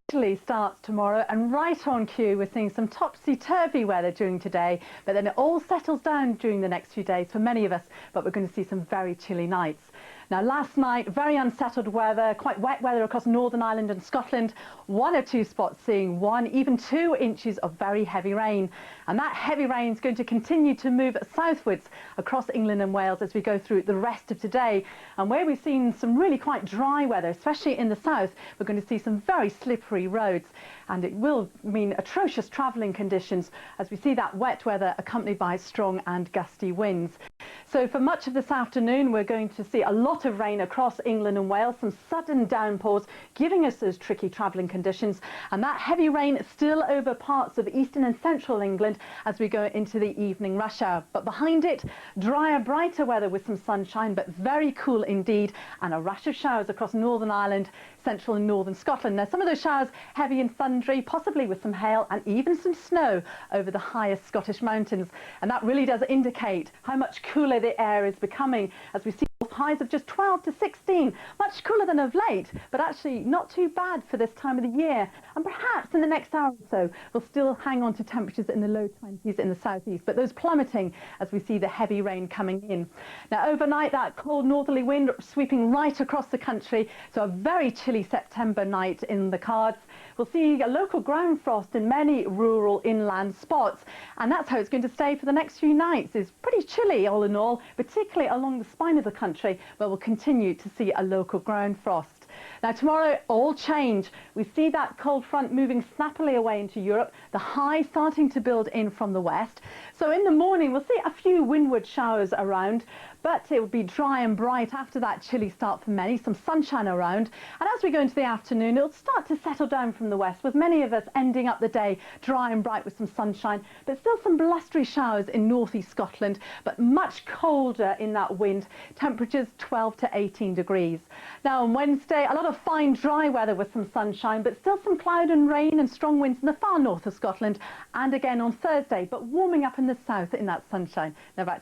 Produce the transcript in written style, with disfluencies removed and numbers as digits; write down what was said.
Italy starts tomorrow, and right on cue we're seeing some topsy-turvy weather during today, but then it all settles down during the next few days for many of us, but we're going to see some very chilly nights. Now last night, very unsettled weather, quite wet weather across Northern Ireland and Scotland, one or two spots seeing 1, even 2 inches of very heavy rain. And that heavy rain is going to continue to move southwards across England and Wales as we go through the rest of today. And where we've seen some really quite dry weather, especially in the south, we're going to see some very slippery roads, and it will mean atrocious travelling conditions as we see that wet weather accompanied by strong and gusty winds. So for much of this afternoon we're going to see a lot of rain across England and Wales, some sudden downpours giving us those tricky travelling conditions, and that heavy rain still over parts of eastern and central England as we go into the evening rush hour. But behind it, drier, brighter weather with some sunshine, but very cool indeed, and a rash of showers across Northern Ireland, central and northern Scotland. Now some of those showers heavy and thundery, possibly with some hail and even some snow over the highest Scottish mountains, and that really does indicate how much cooler the air is becoming as we see highs of just 12 to 16, much cooler than of late, but actually not too bad for this time of the year. And perhaps in the next hour or so we'll still hang on to temperatures in the low 20s in the southeast, but those plummeting as we see the heavy rain coming in. Now overnight, that cold northerly wind sweeping right across the country, so a very chilly September night in the cards. We'll see a local ground frost in many rural inland spots, and that's how it's going to stay for the next few nights. It's pretty chilly all in all, particularly along the spine of the country, where we'll continue to see a local ground frost. Now tomorrow, all change. We see that cold front moving snappily away into Europe, the high starting to build in from the west. So in the morning we'll see a few windward showers around, but it will be dry and bright after that chilly start for many, some sunshine around. And as we go into the afternoon, it'll start to settle down from the west, with many of us ending up the day dry and bright with some sunshine, but still some blustery showers in northeast Scotland, but much colder in that wind, temperatures 12 to 18 degrees. Now on Wednesday, a lot of fine dry weather with some sunshine, but still some cloud and rain and strong winds in the far north of Scotland, and again on Thursday, but warming up in the south in that sunshine. Now back